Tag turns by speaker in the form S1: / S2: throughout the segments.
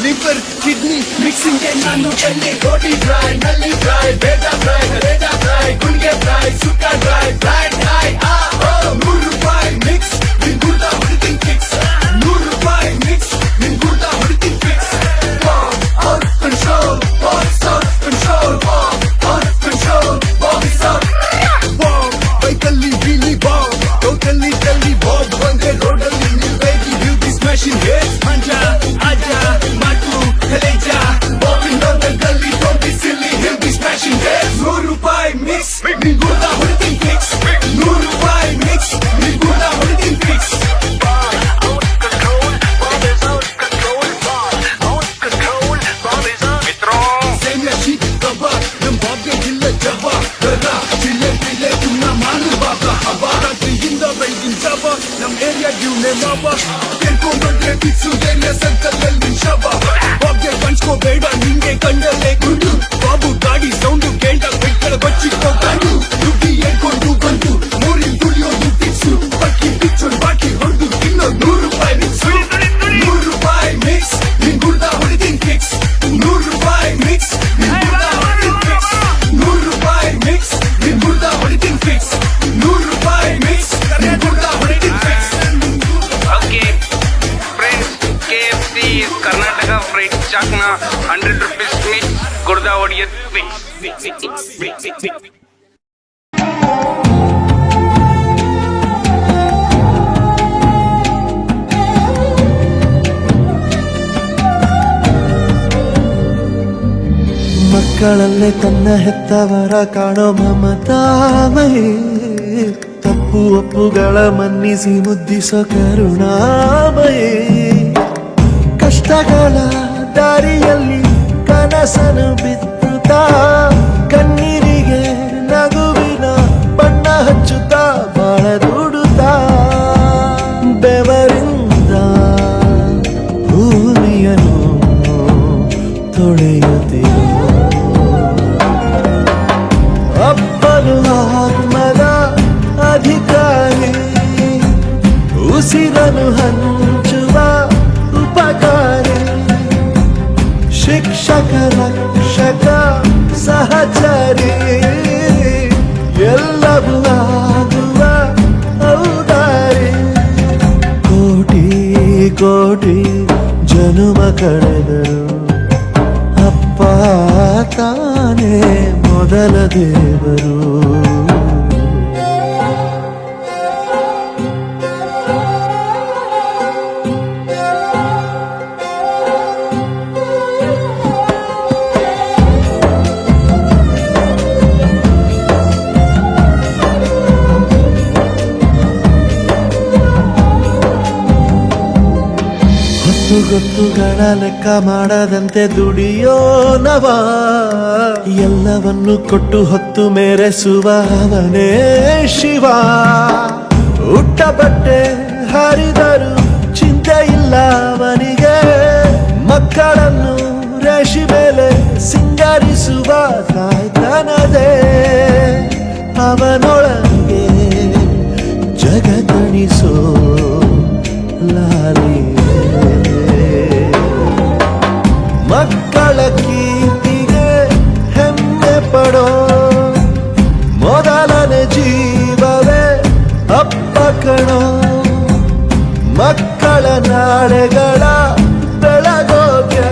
S1: liver, kidney, mixing के नानो चले गोटी ड्राई, नली ड्राई, बेटा ड्राई, कलेजा ड्राई, गुनगे ड्राई, सुक्का dry, dry dry, ₹100 mix, min gurda everything fix, ₹100 mix, min gurda everything fix. Bomb out of control, bomb is out of control, bomb out of control, bomb is out. Bomb, totally really bomb, totally bomb, bande rodali new baby, you be smashing hits, manja, aja. Mix, min gurda everything fix. ₹100 mix, min gurda everything fix.
S2: Out control, bomb is out control, bomb out control, bomb is out. Mitro.
S1: Same ya cheat kaba, nam babe dilla jaba, dara chile pile tunna manu baba, abara jinda bayin jaba, nam area dune maba, terko mandre fixu area circle alli shaba, babe punch ko beda ninge kandale kundu, babu gadi sound kenta bekkala bachikko kandu, dugi edkondu bandu, mori duliyodu fixu, baki picture baki hondu tinno ₹100 mix, ₹100 mix, min gurda everything fix, ₹100 mix, min gurda everything fix, ₹100 mix, min gurda everything fix, ₹100 mix, min gurda everything fix.
S2: Okay, friends, KFC is Karnataka fried chakna, ₹100 meat, gurda odiyat fix.
S3: ಮಕ್ಕಳಲ್ಲೇ ತನ್ನ ಹೆತ್ತವರ ಕಾಣೋ ಮಮತಾಮಯೇ, ತಪ್ಪು ಒಪ್ಪುಗಳ ಮನ್ನಿಸಿ ಮುದ್ದಿಸೋ ಕರುಣಾಮಯೇ, ಕಷ್ಟಗಳ ದಾರಿಯಲ್ಲಿ ಕನಸನು ಬಿತ್ತುತ್ತಾ, ಕಣ್ಣೀರಿಗೆ ನಗುವಿನ ಬಣ್ಣ ಹಚ್ಚುತ್ತಾ, ಬಾಳ ದುಡುತ್ತಾ, ಬೆವರಿಂದ ಭೂಮಿಯನ್ನು ತೊಳೆಯುತ್ತಿರು ಅಪ್ಪನು ಆತ್ಮದ ಅಧಿಕಾರಿ, ಉಸಿರನು ಹಂಚುವ ಉಪಕಾರಿ, ಶಿಕ್ಷಕ ರಕ್ಷಕ ಸಹಚರಿ, ಎಲ್ಲವೂ ಆಗುವ ಔದಾರಿ, ಕೋಟಿ ಕೋಟಿ ಜನುಮ ಕಳೆದರು ಅಪ್ಪ ತಾನೇ ಮೊದಲ ದೇವರು. ಗೊತ್ತುಗಳ ಲೆಕ್ಕ ಮಾಡದಂತೆ ದುಡಿಯೋನವ, ಎಲ್ಲವನ್ನು ಕೊಟ್ಟು ಹೊತ್ತು ಮೆರೆಸುವ ಅವನೇ ಶಿವ. ಉಟ್ಟ ಬಟ್ಟೆ ಹರಿದರು ಚಿಂತೆ ಇಲ್ಲ ಅವನಿಗೆ, ಮಕ್ಕಳನ್ನು ರೇಷಿ ಮೇಲೆ ಸಿಂಗರಿಸುವ ತಾಯ್ತನದೇ ಅವನೊಳಗೆ ಜಗತ್ತಣಿಸೋ ಲಾಲಿ. ಮಕ್ಕಳ ಕೀರ್ತಿಗೆ ಹೆಮ್ಮೆ ಪಡೋ ಮೊದಲನೇ ಜೀವವೇ ಅಪ್ಪ ಕಣೋ, ಮಕ್ಕಳ ನಾಳೆಗಳ ಬೆಳಗೋಗೆ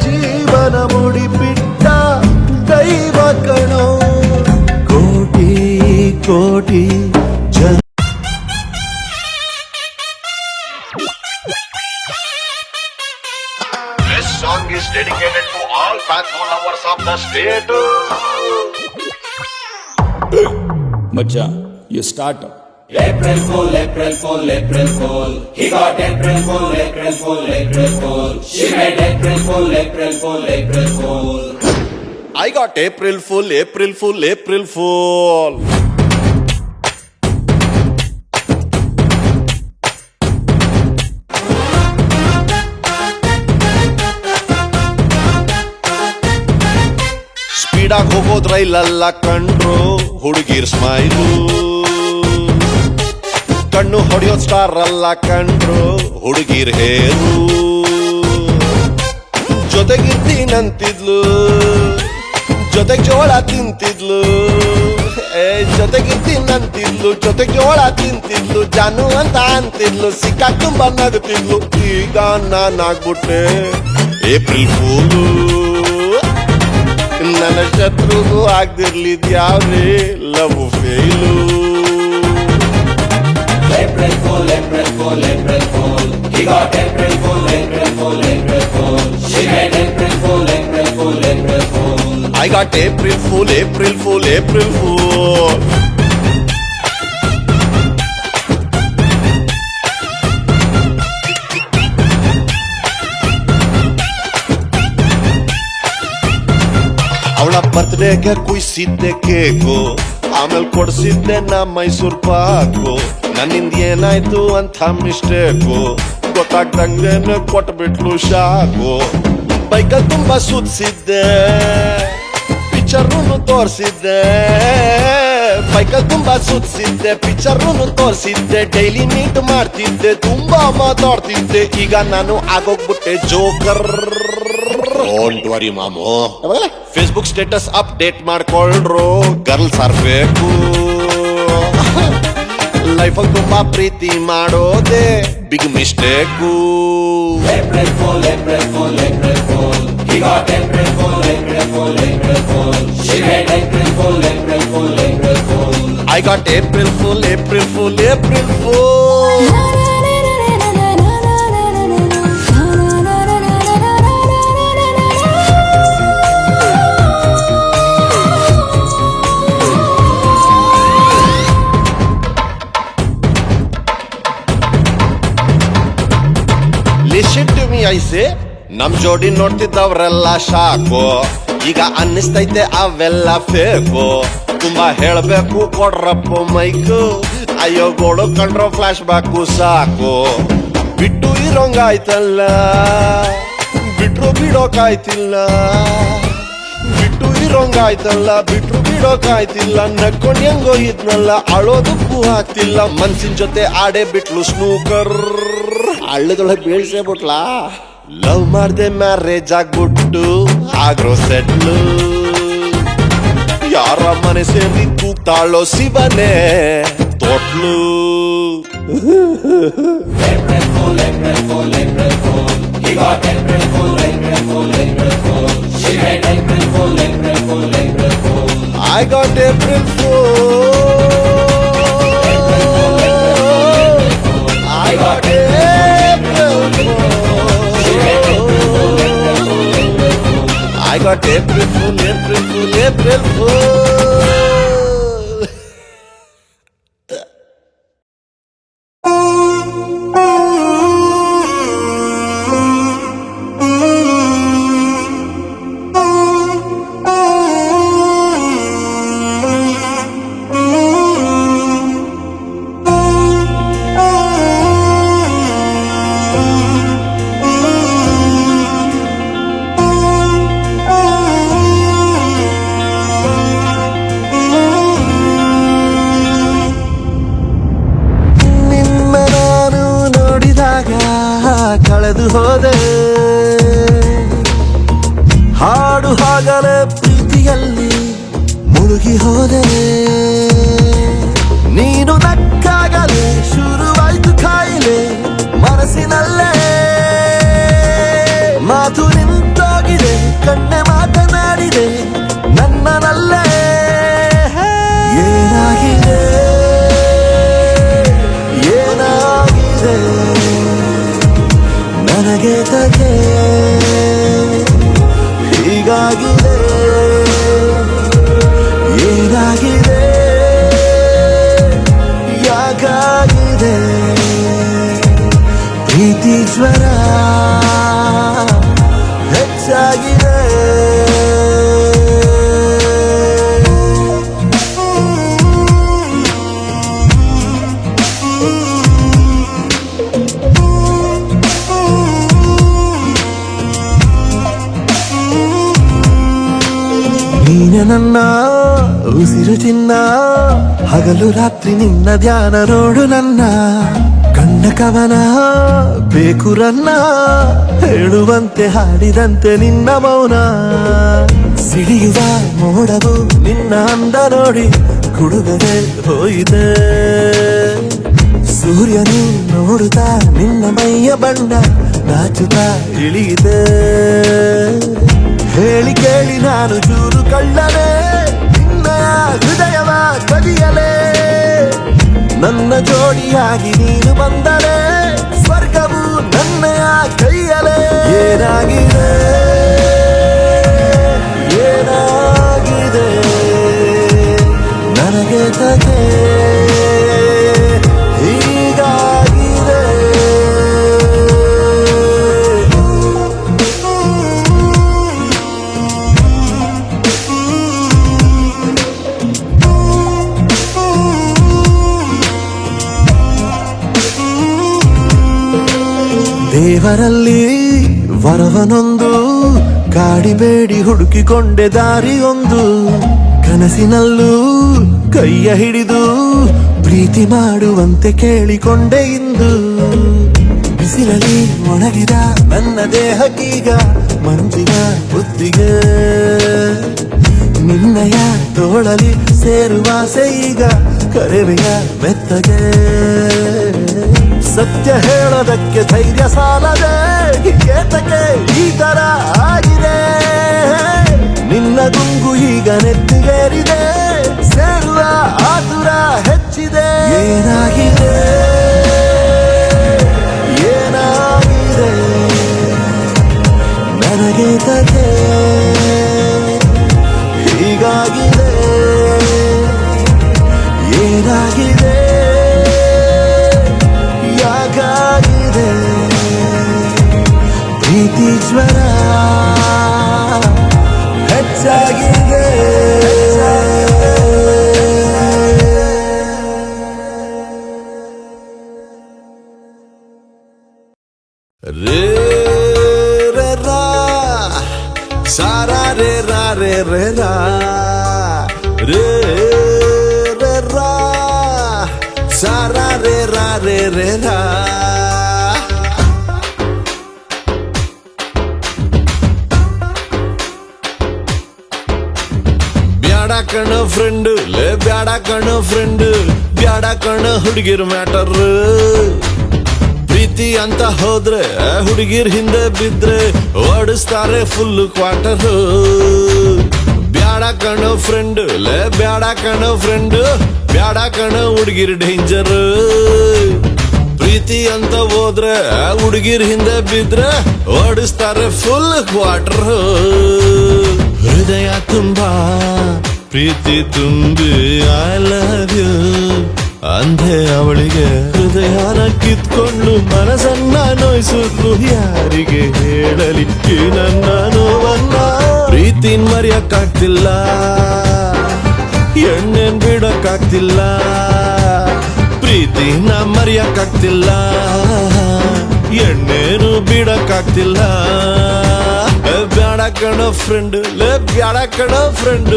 S3: ಜೀವನ ಮುಡಿಪಿಟ್ಟ ದೈವ ಕಣೋ. ಕೋಟಿ ಕೋಟಿ
S4: This song is dedicated to all faithful lovers of the state.
S1: ಮಚ್ಚ you start.
S5: April Fool, April Fool, April Fool. He got April Fool, April Fool, April Fool. She made April Fool, April Fool, April Fool.
S4: I got April Fool, April Fool, April Fool. ಸ್ಪೀಡಾಗಿ ಹೋಗೋದ್ ರೈಲಲ್ಲ ಕಂಡ್ರು ಹುಡುಗಿರ್ smile, ಕಣ್ಣು ಹೊಡೆಯೋದ್ star ಅಲ್ಲ ಕಂಡ್ರು ಹುಡುಗಿರ್ ಹೇರು, ಜೊತೆಗಿರ್ತೀನಂತಿದ್ಲು ಜೊತೆಗ್ ಜೋಳ ತಿಂತಿದ್ಲು, ಜೊತೆಗಿರ್ತೀನಂತಿದ್ಲು ಜೊತೆಗ್ ಜೋಳ ತಿಂತಿದ್ಲು, ಜಾನು ಅಂತ ಅಂತಿದ್ಲು, ಸಿಕ್ಕಾಕ್ ತುಂಬಾ ನಗುತ್ತಿದ್ಲು. ಈಗ ನಾನಾಗ್ಬಿಟ್ಟೆ ಏಪ್ರಿಲ್ ಫೂಲು, ನನ್ನ ಶತ್ರುಗೂ ಆಗ್ದಿರ್ಲಿದ್ಯಾವ್ದೇ love fail.
S5: April Fool, April Fool, April Fool. He got April Fool, April Fool, April Fool. She made April Fool, April Fool, April Fool.
S4: I got April Fool, April Fool, April Fool. ಅವಳ ಬರ್ತ್ಡೇಗೆ ಕುಯ್ಸಿದ್ದೆ cake, ಆಮೇಲೆ ಕೊಡ್ಸಿದ್ದೆ ನಾ ಮೈಸೂರ್ ಪಾಕು. ನನ್ನಿಂದ ಏನಾಯ್ತು ಅಂತ mistake ಗೊತ್ತಾಗ್ದಂಗೆನೆ ಕೊಟ್ಬಿಟ್ಲು shock. Baikal ತುಂಬಾ ಸುತ್ಸಿದ್ದೆ, ಪಿಕ್ಚರ್ನು ತೋರ್ಸಿದ್ದೆ, Baikal ತುಂಬಾ ಸುತ್ಸಿದ್ದೆ, ಪಿಕ್ಚರ್ನು ತೋರ್ಸಿದ್ದೆ, daily meet ಮಾಡ್ತಿದ್ದೆ, ತುಂಬಾ ಮಾತಾಡ್ತಿದ್ದೆ. ಈಗ ನಾನು ಆಗೋಗ್ಬಿಟ್ಟೆ ಜೋಕರ್. ಡೋಂಟ್ ವರಿ ಮಾಮು, ಫೇಸ್ಬುಕ್ ಸ್ಟೇಟಸ್ ಅಪ್ಡೇಟ್ ಮಾಡ್ಕೊಳ್ರು, ಗರ್ಲ್ಸ್ ಆರ್ ಬೇಕು. ಲೈಫಲ್ಲಿ ತುಂಬಾ ಪ್ರೀತಿ ಮಾಡೋದೆ big mistake.
S5: April Fool, April Fool, April Fool. He got April Fool, April Fool, April Fool. She made April Fool, April Fool, April Fool.
S4: I got April Fool, April Fool, April Fool. Listen to me, I say. ನಮ್ ಜೋಡಿ ನೋಡ್ತಿದ್ದವ್ರೆಲ್ಲ shock, ಈಗ ಅನ್ನಿಸ್ತೈತೆ ಅವೆಲ್ಲ fake. ತುಂಬಾ ಹೇಳ್ಬೇಕು ಕೊಡ್ರಪ್ಪ mike, ಅಯ್ಯೋ ಗೋಳು ಕಂಡ್ರೋ flash back ಸಾಕು. ಬಿಟ್ಟು ಇರೋಂಗಾಯ್ತಲ್ಲ, ಬಿಟ್ರು ಬಿಡೋಕಾಯ್ತಿಲ್ಲ, ಬಿಟ್ಟು ಇರೋಂಗಾಯ್ತಲ್ಲ, ಬಿಟ್ರು ಬಿಡೋಕಾಯ್ತಿಲ್ಲ. ನಕ್ಕೊಂಡ್ ಹೆಂಗೋ ಇದ್ನಲ್ಲ, ಅಳೋದಕ್ಕೂ ಆಗ್ತಿಲ್ಲ. ಮನ್ಸಿನ ಜೊತೆ ಆಡೇ ಬಿಟ್ಲು ಸ್ನೂಕರ್, ಹಳ್ಳದೊಳಗೆ ಬೀಳ್ಸೇ ಬಿಟ್ಲಾ. ಲವ್ ಮಾಡ್ದೆ ಮ್ಯಾರೇಜ್ ಆಗ್ಬಿಟ್ಟು ಆಗ್ರೋ ಸೆಟ್ಲು, ಯಾರ ಮನೆ ಸೇರಿ ಕೂಗ್ತಾಳೋ ಶಿವನೇ ತೊಟ್ಲು.
S5: April Fool, April Fool, April Fool. He got April Fool, April Fool, April Fool. She made April Fool, April Fool, April Fool.
S4: I got April Fool. I got April Fool. I got April Fool, April Fool, April Fool. ಕಳೆದು ಹೋದೆ ಹಾಡು ಹಾಗಲೇ ಪ್ರೀತಿಯಲ್ಲಿ ಮುಳುಗಿ ಹೋದೆ. ನೀನು ನಕ್ಕಾಗಲೇ ಶುರುವಾಯ್ತು ಕಾಯಿಲೆ ಮನಸ್ಸಿನಲ್ಲೇ. ಮಾತು ನಿಂತೋಗಿದೆ, ಕಣ್ಣೆ ಮಾತನಾಡಿದೆ ನನ್ನನಲ್ಲೇ. ಏನಾಗಿದೆ ಏನಾಗಿದೆ
S3: ನನಗೆ ತಗೆ ಹೀಗಾಗಿದೆ ಏನಾಗಿದೆ ಯಾಕಾಗಿದೆ ಪ್ರೀತಿ ಜ್ವರ ಹೆಚ್ಚಾಗಿದೆ ನೀನೆ ನನ್ನ ಉಸಿರು ಚಿನ್ನ ಹಗಲು ರಾತ್ರಿ ನಿನ್ನ ಧ್ಯಾನ ನೋಡು ನನ್ನ ಕಣ್ಣ ಕವನ ಬೇಕು ರನ್ನ ಹೇಳುವಂತೆ ಹಾಡಿದಂತೆ ನಿನ್ನ ಮೌನ ಸಿಡಿಯುವ ಮೋಡವು ನಿನ್ನ ಅಂದ ನೋಡಿ ಕುಡುಗದೆ ಹೋಯಿತೆ ಸೂರ್ಯನು ನೋಡುತ್ತಾ ನಿನ್ನ ಮೈಯ ಬಣ್ಣ ನಾಚುತ್ತಾ ಇಳಿಯಿದೆ ಹೇಳಿ ಕೇಳಿ ನಾನು ಚೂರು ಕಳ್ಳನೆ ನಿನ್ನಯ ಹೃದಯವ ಕದಿಯಲೇ ನನ್ನ ಜೋಡಿಯಾಗಿ ನೀನು ಬಂದರೆ ಸ್ವರ್ಗವು ನನ್ನಯ ಕೈಯಲೇ ಏನಾಗಿದೆ ಏನಾಗಿದೆ ನನಗೆ ತಗೆ ಹೀಗಾಗಿದೆ ದೇವರಲ್ಲಿ ವರವನೊಂದು ಕಾಡಿಬೇಡಿ ಹುಡುಕಿಕೊಂಡೆ ದಾರಿಯೊಂದು ಕನಸಿನಲ್ಲೂ ಕೈಯ ಹಿಡಿದು ಪ್ರೀತಿ ಮಾಡುವಂತೆ ಕೇಳಿಕೊಂಡೆ ಇಂದು ಬಿಸಿಲಲ್ಲಿ ಒಣಗಿದ ನನ್ನ ದೇಹಕ್ಕೀಗ ಮಂಜಿನ ಬುದ್ಧಿಗೆ ನಿನ್ನಯ ತೋಳಲಿ ಸೇರುವಾಸೆ ಈಗ ಕರೆವೆಯ ಮೆತ್ತಗೆ ಸತ್ಯ ಹೇಳೋದಕ್ಕೆ ಧೈರ್ಯ ಸಾಲದೆ ಏತಕ್ಕೆ ಈ ತರ ಆಗಿದೆ ನಿನ್ನ ಗುಂಗು ಈಗ ನೆತ್ತಿಗೇರಿದೆ ಸೇರುವ ಆತುರ ಹೆಚ್ಚಿದೆ ಏನಾಗಿದೆ ಏನಾಗಿದೆ ನನಗೆ ತಗೆ ಹೀಗಾಗಿದೆ ಏನಾಗಿದೆ ಯಾಕಾಗಿದೆ ಪ್ರೀತಿ ಜ್ವರ ಹೆಚ್ಚಾಗಿದೆ ರೇ ರೇ ರಾ ಸಾರಾ ರೇ ರಾ ರೇ ರೇ ರಾ ರೇ ರೇ ರಾ ಸಾರಾ ರೇ ರಾ ರೇ ರೇ ರಾ ಬ್ಯಾಡ ಕಣ ಫ್ರೆಂಡ್ ಲೇ ಬ್ಯಾಡ ಕಣ ಫ್ರೆಂಡ್ ಬ್ಯಾಡ ಕಣ ಹುಡುಗಿರ್ ಮ್ಯಾಟರ್ ಪ್ರೀತಿ ಅಂತ ಹೋದ್ರೆ ಹುಡುಗಿರ್ ಹಿಂದೆ ಬಿದ್ರೆ ಓಡಿಸ್ತಾರೆ ಫುಲ್ ಕ್ವಾರ್ಟರ್ ಬ್ಯಾಡ ಕಣ ಫ್ರೆಂಡ್ ಲೇ ಬ್ಯಾಡ ಕಣ ಫ್ರೆಂಡ್ ಬ್ಯಾಡ ಕಣ ಹುಡುಗಿರ್ ಡೇಂಜರ್ ಪ್ರೀತಿ ಅಂತ ಹೋದ್ರೆ ಹುಡುಗಿರ್ ಹಿಂದೆ ಬಿದ್ರೆ ಓಡಿಸ್ತಾರೆ ಫುಲ್ ಕ್ವಾರ್ಟರ್ ಹೃದಯ ತುಂಬಾ ಪ್ರೀತಿ ತುಂಬಿ ಐ ಲವ್ ಯು ಅಂಧೆ ಅವಳಿಗೆ ಹೃದಯನ ಕಿತ್ಕೊಂಡು ಮನಸ್ಸನ್ನ ನೋಯಿಸಿದ್ರು ಯಾರಿಗೆ ಹೇಳಲಿ ಈ ನನ್ನ ನೋವನ್ನ ಪ್ರೀತಿನ್ ಮರೆಯಕ್ಕಾಗ್ತಿಲ್ಲ ಎಣ್ಣೆನ್ ಬಿಡಕ್ಕಾಗ್ತಿಲ್ಲ ಪ್ರೀತಿನ ಮರೆಯಕ್ಕಾಗ್ತಿಲ್ಲ ಎಣ್ಣೆನು ಬಿಡಕ್ಕಾಗ್ತಿಲ್ಲ ಬ್ಯಾಡ ಕಣ ಫ್ರೆಂಡ್ ಲೇ ಬ್ಯಾಡ ಕಣ ಫ್ರೆಂಡ್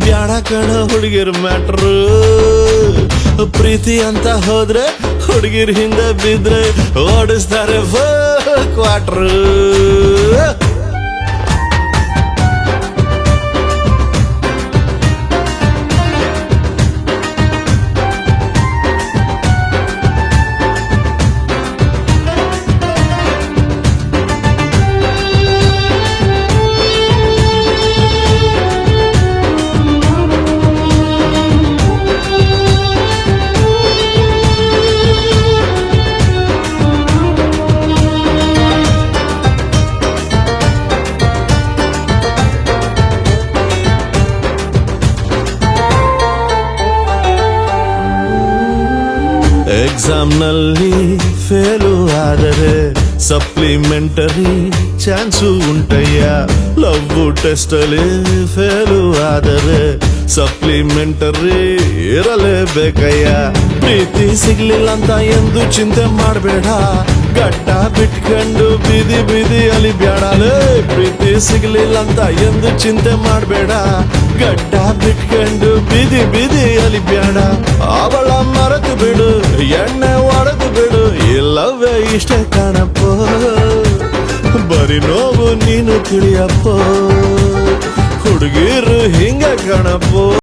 S3: ಬ್ಯಾಡ ಕಣ ಹುಡುಗಿರ್ ಮ್ಯಾಟ್ರು ಪ್ರೀತಿ ಅಂತ ಹೋದ್ರೆ ಹುಡುಗಿರ್ ಹಿಂದೆ ಬಿದ್ರೆ ಓಡಿಸ್ತಾರೆ ಕ್ವಾರ್ಟರ್ ಎಕ್ಸಾಮ್ನಲ್ಲಿ ಫೇಲು ಆದರೆ ಸಪ್ಲಿಮೆಂಟರಿ ಚಾನ್ಸು ಉಂಟಯ್ಯ. ಲವ್ ಟೆಸ್ಟ್ ಅಲ್ಲಿ ಫೇಲು ಆದರೆ ಸಪ್ಲಿಮೆಂಟರಿ ಇರಲೇಬೇಕಯ್ಯ. ಪ್ರೀತಿ ಸಿಗ್ಲಿಲ್ಲ ಅಂತ ಎಂದು ಚಿಂತೆ ಮಾಡಬೇಡ, ಗಡ್ಡ ಬಿಟ್ಕೊಂಡು ಬೀದಿ ಬೀದಿ ಅಲಿಬ್ಯಾಡಲೇ. ಪ್ರೀತಿ ಸಿಗ್ಲಿಲ್ಲ ಅಂತ ಎಂದು ಚಿಂತೆ ಮಾಡಬೇಡ, ಗಡ್ಡ ಬಿಟ್ಕೊಂಡು ಬೀದಿ ಬೀದಿ ಅಲಿಬ್ಯಾಡ. ಅವಳ ಮರೆತು ಬಿಡು, ಎಣ್ಣೆ ಹೊಡೆದು ಬಿಡು, ಇಲ್ಲವೇ ಇಷ್ಟೇ ಕಾಣಪ್ಪ. ಬರೀ ನೋವು ನೀನು ತಿಳಿಯಪ್ಪ, ಹುಡುಗಿರು ಹಿಂಗ ಕಾಣಪ್ಪ.